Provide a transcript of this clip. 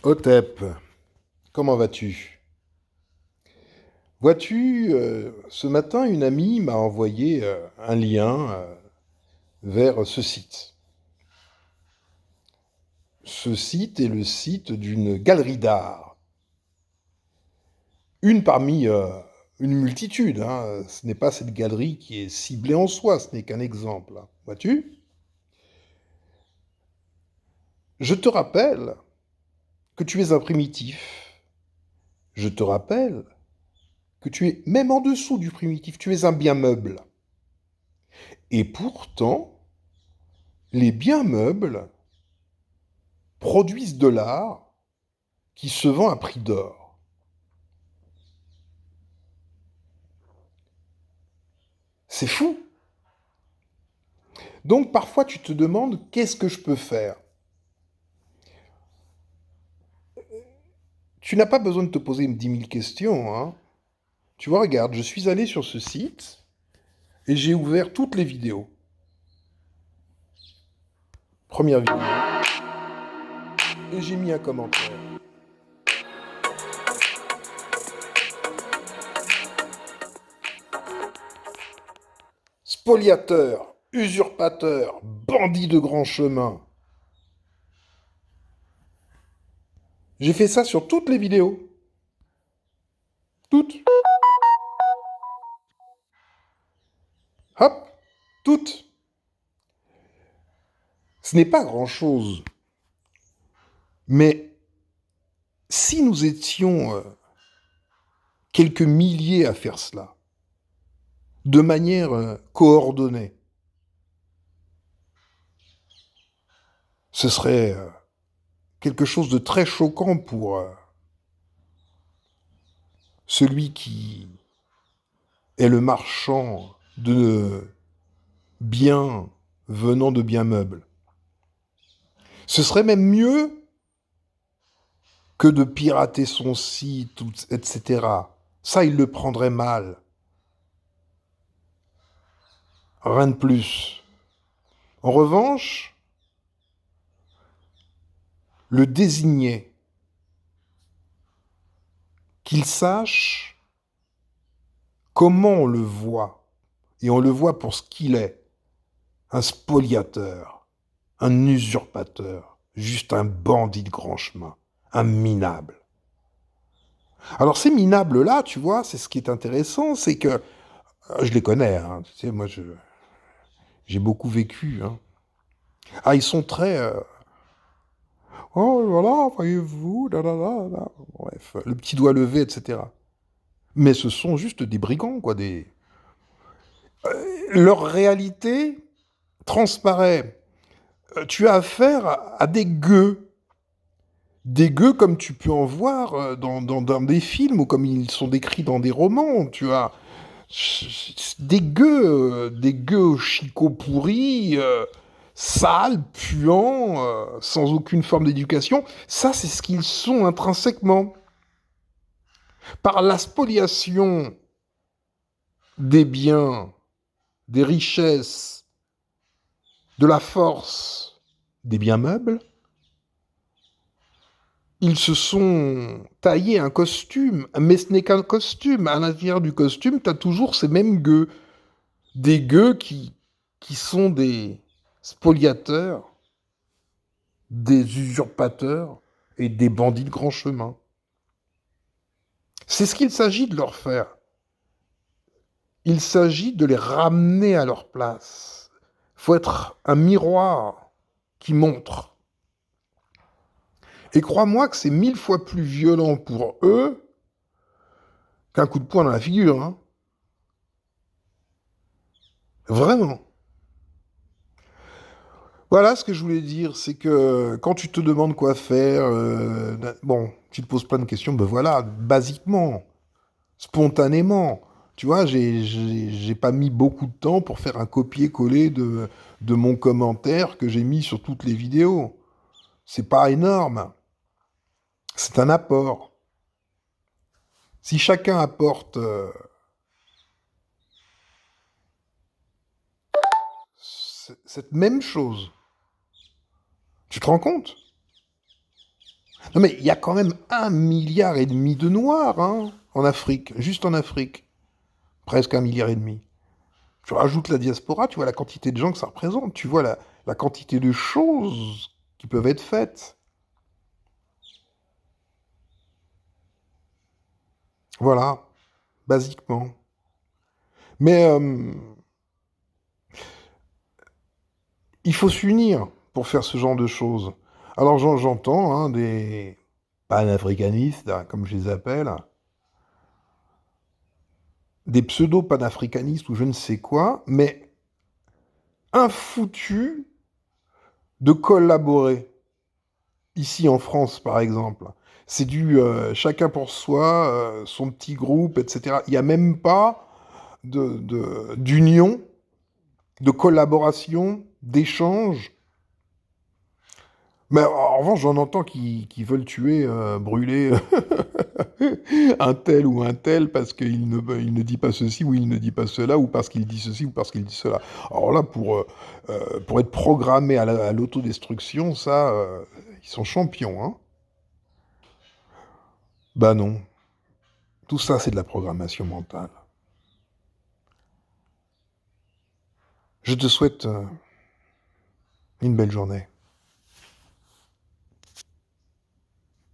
Otep, comment vas-tu? Vois-tu, ce matin, une amie m'a envoyé un lien vers ce site. Ce site est le site d'une galerie d'art. Une parmi une multitude, hein. Ce n'est pas cette galerie qui est ciblée en soi, ce n'est qu'un exemple, hein. Vois-tu? Je te rappelle que tu es un primitif. Je te rappelle que tu es même en dessous du primitif, tu es un bien meuble. Et pourtant, les biens meubles produisent de l'art qui se vend à prix d'or. C'est fou. Donc parfois tu te demandes qu'est-ce que je peux faire. Tu n'as pas besoin de te poser 10 000 questions, hein. Tu vois, regarde, je suis allé sur ce site et j'ai ouvert toutes les vidéos. Première vidéo. Et j'ai mis un commentaire. Spoliateur, usurpateur, bandit de grand chemin. J'ai fait ça sur toutes les vidéos. Toutes. Hop, toutes. Ce n'est pas grand-chose. Mais si nous étions quelques milliers à faire cela, de manière coordonnée, ce serait quelque chose de très choquant pour celui qui est le marchand de biens venant de biens meubles. Ce serait même mieux que de pirater son site, etc. Ça, il le prendrait mal. Rien de plus. En revanche, le désigner, qu'il sache comment on le voit, et on le voit pour ce qu'il est, un spoliateur, un usurpateur, juste un bandit de grand chemin, un minable. Alors ces minables-là, tu vois, c'est ce qui est intéressant, c'est que, je les connais, hein, tu sais, moi j'ai beaucoup vécu, hein. Ah, ils sont très... oh, voilà, voyez-vous, da, da, da, da. Bref, le petit doigt levé, etc. Mais ce sont juste des brigands, quoi, des... Leur réalité transparaît. Tu as affaire à des gueux. Des gueux comme tu peux en voir dans des films ou comme ils sont décrits dans des romans. Tu as des gueux aux chicots pourris, sales, puants, sans aucune forme d'éducation. Ça, c'est ce qu'ils sont intrinsèquement. Par la spoliation des biens, des richesses, de la force, des biens meubles, ils se sont taillés un costume, mais ce n'est qu'un costume. À l'intérieur du costume, tu as toujours ces mêmes gueux. Des gueux qui sont des spoliateurs, des usurpateurs et des bandits de grand chemin. C'est ce qu'il s'agit de leur faire. Il s'agit de les ramener à leur place. Il faut être un miroir qui montre. Et crois-moi que c'est 1000 fois plus violent pour eux qu'un coup de poing dans la figure, hein. Vraiment. Voilà ce que je voulais dire, c'est que quand tu te demandes quoi faire, bon, tu te poses plein de questions, ben voilà, basiquement, spontanément. Tu vois, j'ai pas mis beaucoup de temps pour faire un copier-coller de mon commentaire que j'ai mis sur toutes les vidéos. C'est pas énorme, c'est un apport. Si chacun apporte cette même chose, tu te rends compte? Non mais il y a quand même 1,5 milliard de Noirs, hein, en Afrique, juste en Afrique. Presque 1,5 milliard. Tu rajoutes la diaspora, tu vois la quantité de gens que ça représente, tu vois la quantité de choses qui peuvent être faites. Voilà, basiquement. Mais il faut s'unir pour faire ce genre de choses. Alors j'entends hein, des panafricanistes, hein, comme je les appelle, des pseudo-panafricanistes ou je ne sais quoi, mais infoutus de collaborer. Ici en France, par exemple. C'est du chacun pour soi, son petit groupe, etc. Il n'y a même pas d'union, de collaboration, d'échange. Mais en revanche, j'en entends qui veulent tuer, brûler un tel ou un tel parce il ne dit pas ceci ou il ne dit pas cela, ou parce qu'il dit ceci ou parce qu'il dit cela. Alors là, pour être programmé à l'autodestruction, ça, ils sont champions, hein. Bah non. Tout ça, c'est de la programmation mentale. Je te souhaite une belle journée.